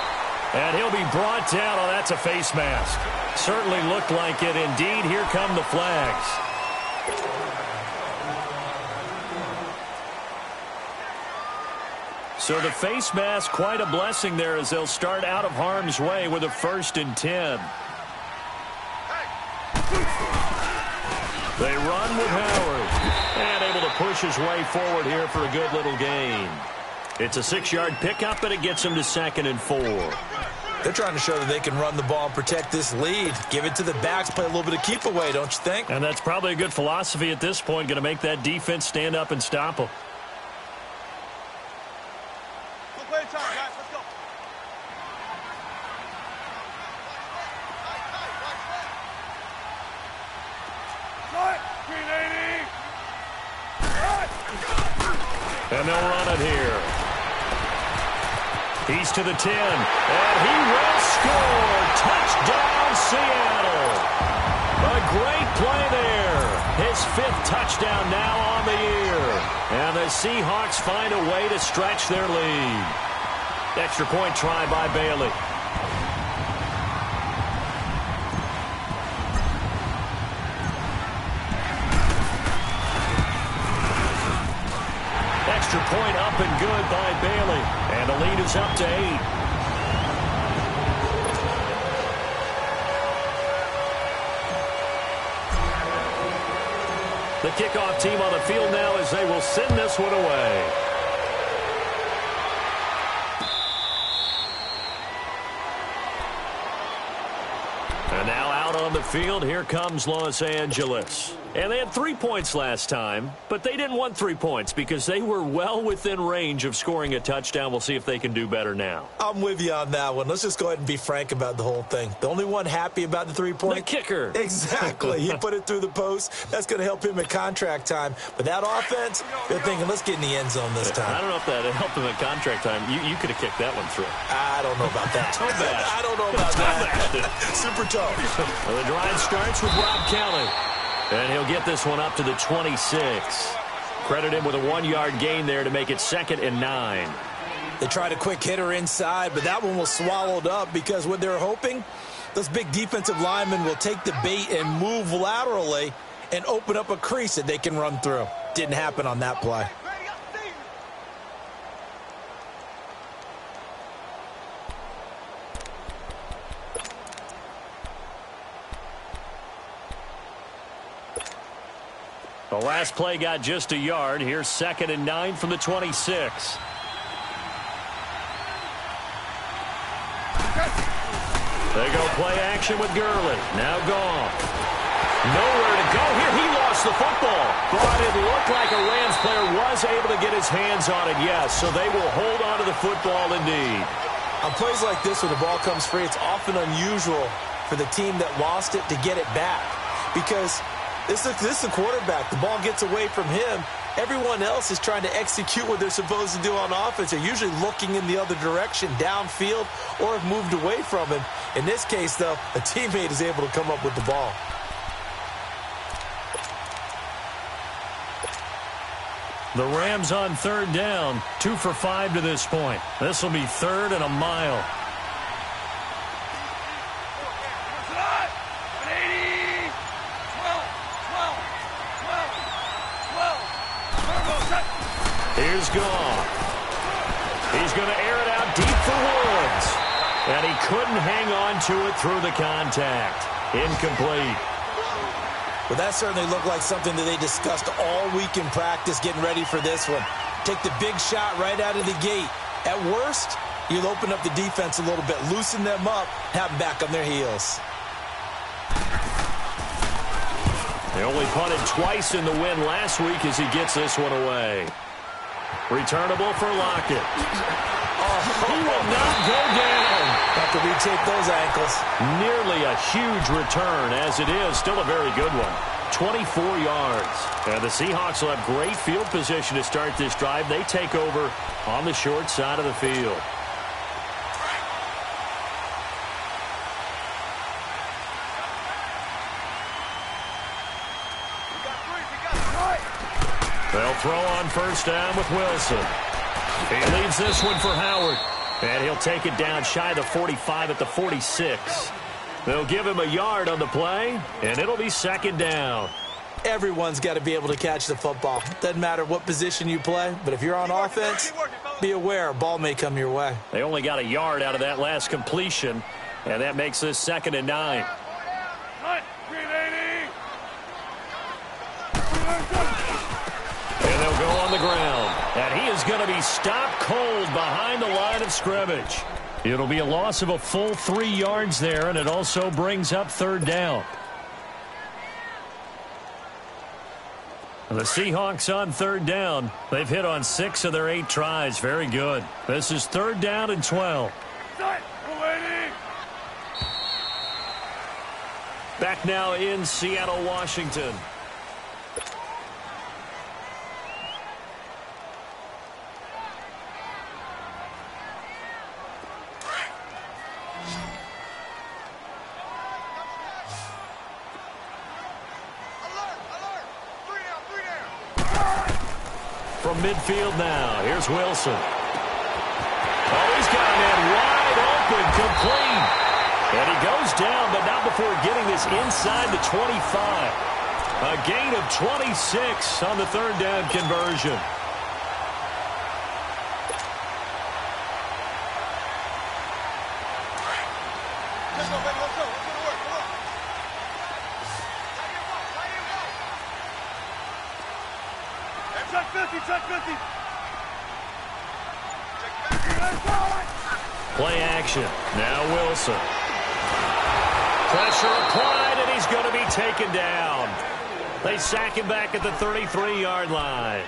And he'll be brought down. Oh, that's a face mask. Certainly looked like it. Indeed, here come the flags. So the face mask, quite a blessing there as they'll start out of harm's way with a 1st and 10. They run with Howard. And able to push his way forward here for a good little gain. It's a 6-yard pickup, and it gets him to 2nd and 4. They're trying to show that they can run the ball and protect this lead. Give it to the backs, play a little bit of keep away, don't you think? And that's probably a good philosophy at this point, going to make that defense stand up and stop them. Play time, guys. Let's go. And they'll run it here. He's to the 10, and he will score. Touchdown, Seattle. A great play there. His 5th touchdown now on the year. And the Seahawks find a way to stretch their lead. Extra point try by Bailey. Extra point up and good by Bailey. And the lead is up to 8. The kickoff team on the field now as they will send this one away. And now out on the field, here comes Los Angeles. And they had 3 points last time, but they didn't want 3 points because they were well within range of scoring a touchdown. We'll see if they can do better now. I'm with you on that one. Let's just go ahead and be frank about the whole thing. The only one happy about the 3-point? The kicker. Exactly. He put it through the post. That's going to help him at contract time. But that offense, they're thinking, let's get in the end zone this time. I don't know if that helped him at contract time. You could have kicked that one through. I don't know about that. I don't know about that. Super tough. Well, the drive starts with Rob Kelly. And he'll get this one up to the 26. Credit him with a 1-yard gain there to make it 2nd and 9. They tried a quick hitter inside, but that one was swallowed up because what they're hoping, those big defensive linemen will take the bait and move laterally and open up a crease that they can run through. Didn't happen on that play. The last play got just a yard. Here's 2nd and 9 from the 26. They go play action with Gurley. Now gone. Nowhere to go here. He lost the football. But it looked like a Rams player was able to get his hands on it, yes. So they will hold on to the football indeed. On plays like this where the ball comes free, it's often unusual for the team that lost it to get it back. because this is the quarterback. The ball gets away from him. Everyone else is trying to execute what they're supposed to do on offense. They're usually looking in the other direction, downfield, or have moved away from him. In this case, though, a teammate is able to come up with the ball. The Rams on third down, 2 for 5 to this point. This will be third and a mile. Here's Goff. He's going to air it out deep for Woods. And he couldn't hang on to it through the contact. Incomplete. Well, that certainly looked like something that they discussed all week in practice getting ready for this one. Take the big shot right out of the gate. At worst, you'll open up the defense a little bit, loosen them up, have them back on their heels. They only punted twice in the win last week as he gets this one away. Returnable for Lockett. He will not go down. Have to retake those ankles. Nearly a huge return as it is. Still a very good one. 24 yards. And the Seahawks will have great field position to start this drive. They take over on the short side of the field. They'll throw on first down with Wilson. He leaves this one for Howard. And he'll take it down shy of the 45 at the 46. They'll give him a yard on the play, and it'll be second down. Everyone's got to be able to catch the football. Doesn't matter what position you play, but if you're on offense, be aware a ball may come your way. They only got a yard out of that last completion, and that makes this 2nd and 9. And they'll go on the ground. And he is going to be stopped cold behind the line of scrimmage. It'll be a loss of a full 3 yards there, and it also brings up third down. The Seahawks on third down. They've hit on 6 of their 8 tries. Very good. This is third down and 12. Back now in Seattle, Washington. From midfield now, here's Wilson. Oh, he's got a man wide open, complete. And he goes down, but not before getting this inside the 25. A gain of 26 on the third down conversion. Play action. Now Wilson. Pressure applied, and he's going to be taken down. They sack him back at the 33-yard line.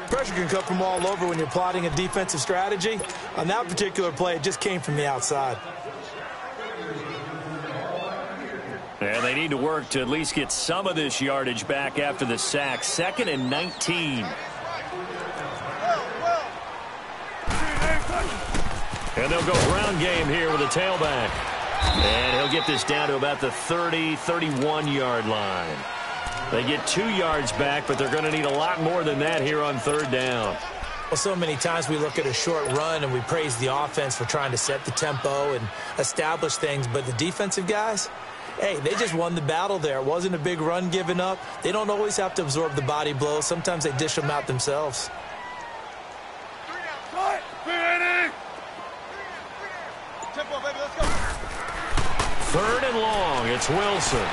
Pressure can come from all over when you're plotting a defensive strategy. On that particular play, it just came from the outside. And they need to work to at least get some of this yardage back after the sack. 2nd and 19. And they'll go ground game here with a tailback. And he'll get this down to about the 30, 31-yard line. They get 2 yards back, but they're going to need a lot more than that here on third down. Well, so many times we look at a short run and we praise the offense for trying to set the tempo and establish things. But the defensive guys, hey, they just won the battle there. It wasn't a big run given up. They don't always have to absorb the body blows. Sometimes they dish them out themselves. Third and long, it's Wilson.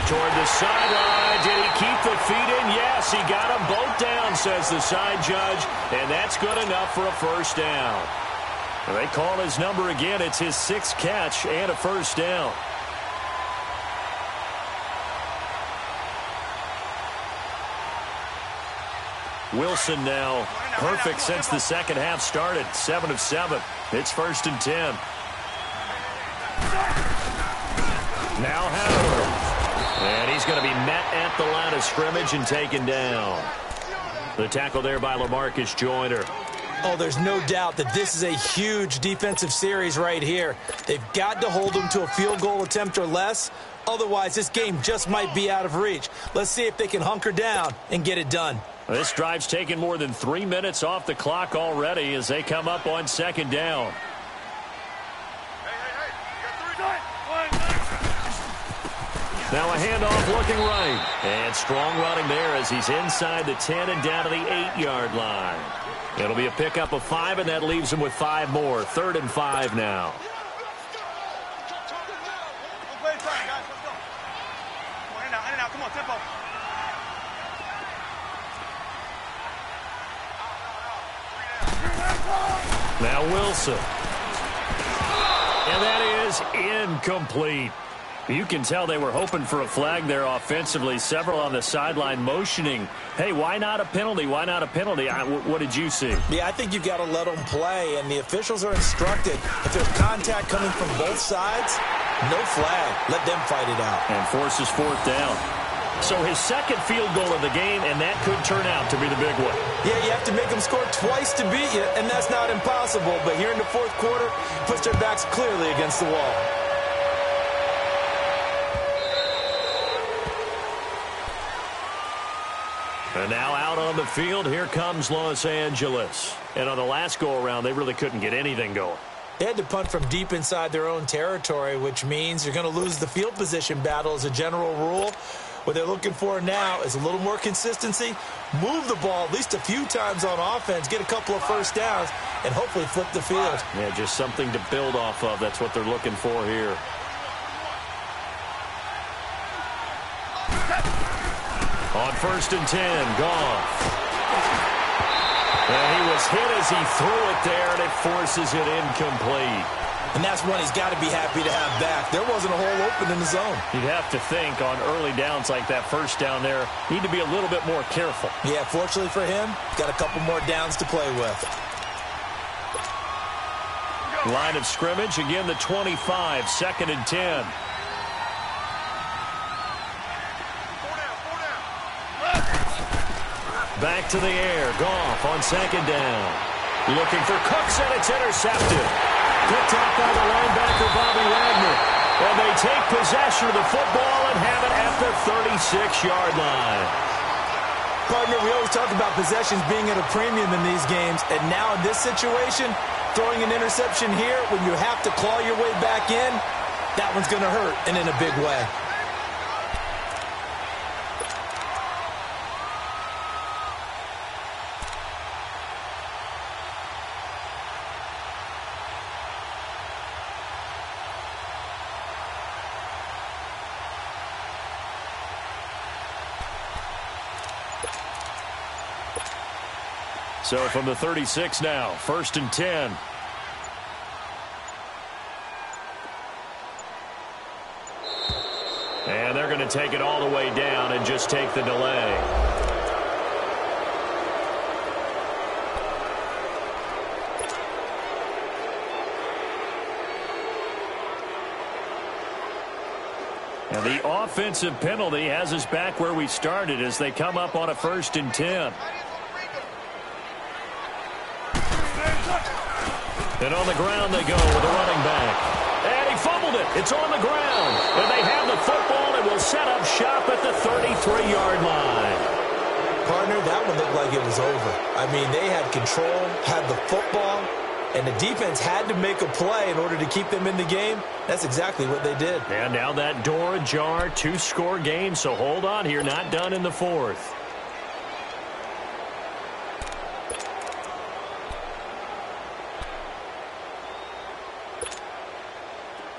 Toward the sideline, did he keep the feet in? Yes, he got them both down, says the side judge, and that's good enough for a first down. And they call his number again. It's his 6th catch and a first down. Wilson now perfect since the second half started. 7 of 7. It's 1st and 10. Now Howard. the line of scrimmage and taken down. The tackle there by LaMarcus Joyner. Oh, there's no doubt that this is a huge defensive series right here. They've got to hold them to a field goal attempt or less. Otherwise, this game just might be out of reach. Let's see if they can hunker down and get it done. This drive's taken more than 3 minutes off the clock already as they come up on second down. Now a handoff looking right. And strong running there as he's inside the 10 and down to the 8-yard line. It'll be a pickup of 5, and that leaves him with 5 more. 3rd and 5 now. Come on, tempo. Now Wilson. And that is incomplete. You can tell they were hoping for a flag there offensively. Several on the sideline motioning, hey, why not a penalty? Why not a penalty? What did you see? Yeah, I think you've got to let them play, and the officials are instructed. If there's contact coming from both sides, no flag. Let them fight it out. And forces 4th down. So his second field goal of the game, and that could turn out to be the big one. Yeah, you have to make them score twice to beat you, and that's not impossible. But here in the 4th quarter, puts their backs clearly against the wall. And now out on the field, here comes Los Angeles. And on the last go-around, they really couldn't get anything going. They had to punt from deep inside their own territory, which means you're going to lose the field position battle as a general rule. What they're looking for now is a little more consistency, move the ball at least a few times on offense, get a couple of first downs, and hopefully flip the field. Yeah, just something to build off of. That's what they're looking for here. On 1st and 10, Goff. And he was hit as he threw it there, and it forces it incomplete. And that's one he's got to be happy to have back. There wasn't a hole open in the zone. You'd have to think on early downs like that first down there, need to be a little bit more careful. Yeah, fortunately for him, got a couple more downs to play with. Line of scrimmage, again the 25, 2nd and 10. Back to the air. Goff on 2nd down. Looking for Cooks, and it's intercepted. Picked up by the linebacker, Bobby Wagner. And they take possession of the football and have it at the 36-yard line. Partner, we always talk about possessions being at a premium in these games. And now in this situation, throwing an interception here when you have to claw your way back in, that one's going to hurt, and in a big way. So from the 36 now, 1st and 10. And they're going to take it all the way down and just take the delay. And the offensive penalty has us back where we started as they come up on a 1st and 10. And on the ground they go with the running back. And he fumbled it. It's on the ground. And they have the football and will set up shop at the 33-yard line. Partner, that one looked like it was over. I mean, they had control, had the football, and the defense had to make a play in order to keep them in the game. That's exactly what they did. And now that door ajar, 2-score game, so hold on here, not done in the 4th.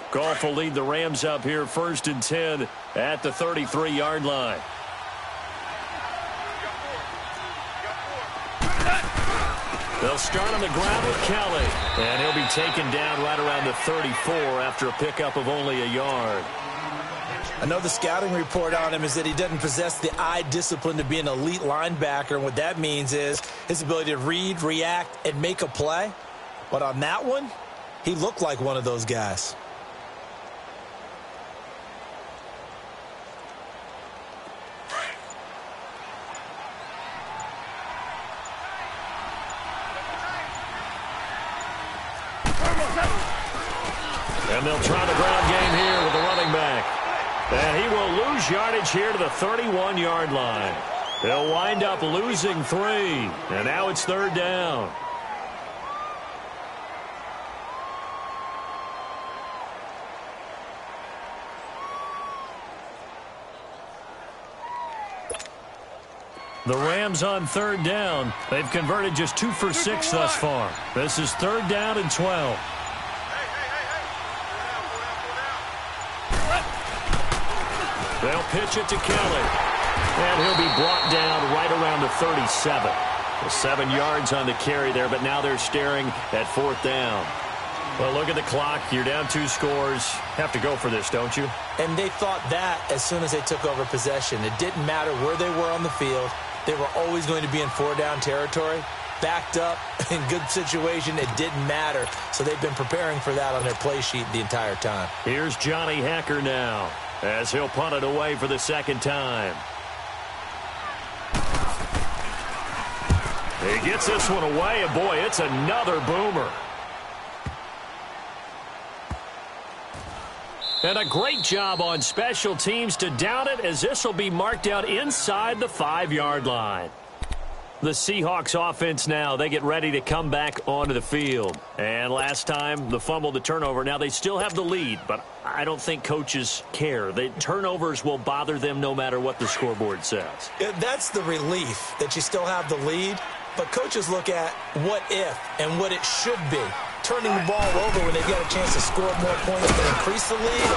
Goff will lead the Rams up here, 1st and 10 at the 33-yard line. They'll start on the ground with Kelly. And he'll be taken down right around the 34 after a pickup of only a yard. Another scouting report on him is that he doesn't possess the eye discipline to be an elite linebacker. And what that means is his ability to read, react, and make a play. But on that one, he looked like one of those guys. And they'll try the ground game here with the running back. And he will lose yardage here to the 31-yard line. They'll wind up losing 3. And now it's 3rd down. The Rams on 3rd down. They've converted just 2 for 6 thus far. This is 3rd down and 12. They'll pitch it to Kelly. And he'll be brought down right around the 37. 7 yards on the carry there, but now they're staring at 4th down. Well, look at the clock. You're down 2 scores. Have to go for this, don't you? And they thought that as soon as they took over possession. It didn't matter where they were on the field. They were always going to be in 4-down territory. Backed up, in good situation, it didn't matter. So they've been preparing for that on their play sheet the entire time. Here's Johnny Hacker now, as he'll punt it away for the 2nd time. He gets this one away, and boy, it's another boomer. And a great job on special teams to down it, as this will be marked out inside the 5-yard line. The Seahawks offense now, they get ready to come back onto the field. And last time, the fumble, the turnover. Now they still have the lead, but I don't think coaches care. The turnovers will bother them no matter what the scoreboard says. That's the relief, that you still have the lead. But coaches look at what if and what it should be. Turning the ball over when they get a chance to score more points to increase the lead,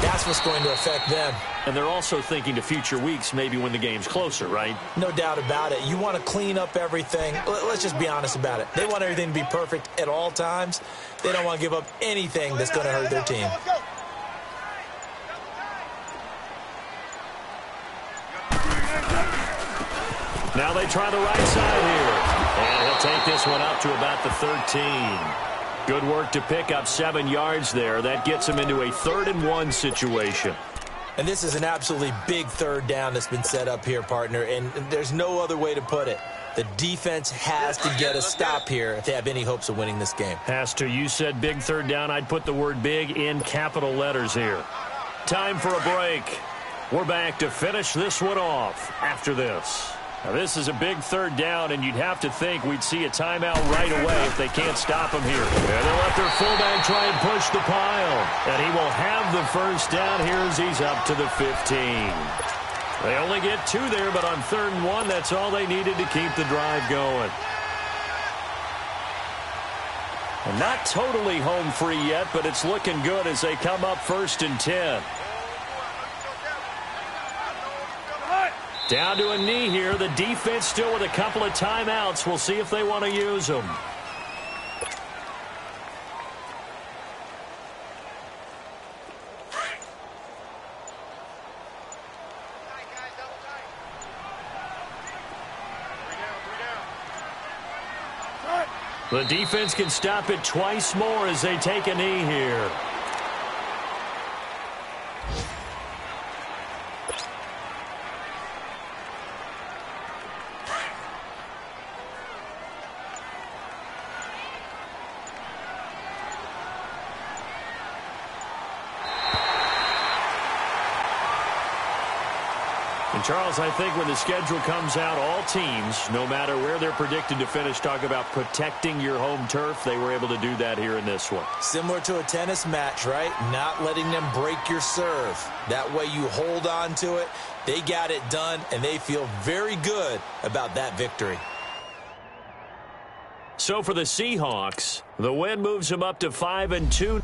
that's what's going to affect them. And they're also thinking to future weeks, maybe when the game's closer, right? No doubt about it. You want to clean up everything. Let's just be honest about it. They want everything to be perfect at all times. They don't want to give up anything that's going to hurt their team. Now they try the right side here. And he'll take this one up to about the 13. Good work to pick up 7 yards there. That gets him into a 3rd and 1 situation. And this is an absolutely big 3rd down that's been set up here, partner. And there's no other way to put it. The defense has to get a stop here if they have any hopes of winning this game. Has to. You said big 3rd down. I'd put the word big in capital letters here. Time for a break. We're back to finish this one off after this. Now, this is a big 3rd down, and you'd have to think we'd see a timeout right away if they can't stop him here. And they'll let their fullback try and push the pile. And he will have the 1st down here as he's up to the 15. They only get 2 there, but on 3rd and 1, that's all they needed to keep the drive going. And not totally home free yet, but it's looking good as they come up 1st and 10. Down to a knee here. The defense still with a couple of timeouts. We'll see if they want to use them. The defense can stop it twice more as they take a knee here. And Charles, I think when the schedule comes out, all teams, no matter where they're predicted to finish, talk about protecting your home turf. They were able to do that here in this one. Similar to a tennis match, right? Not letting them break your serve. That way you hold on to it. They got it done, and they feel very good about that victory. So for the Seahawks, the win moves them up to 5-2.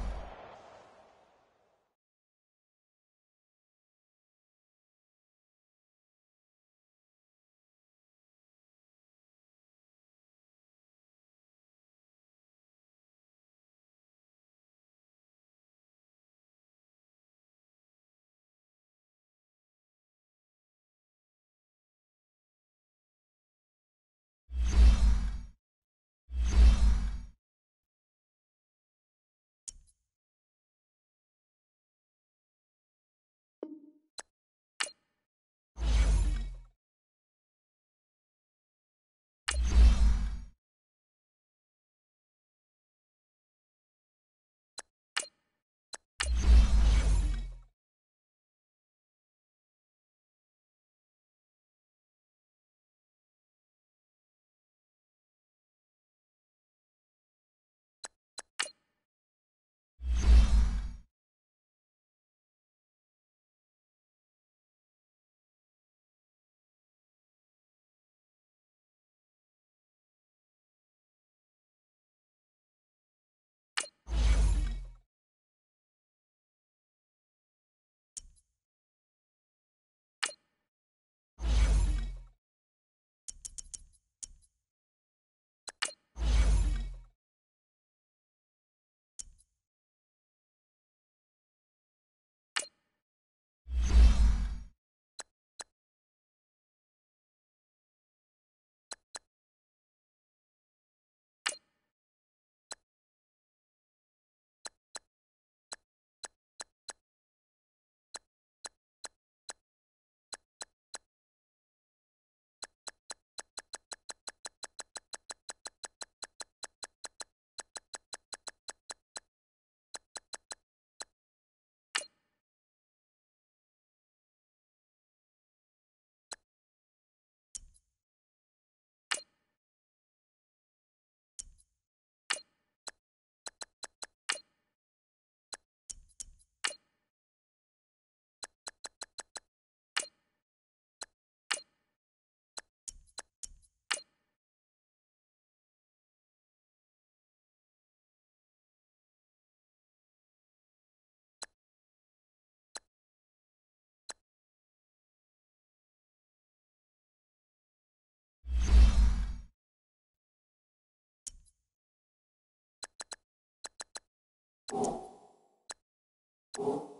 You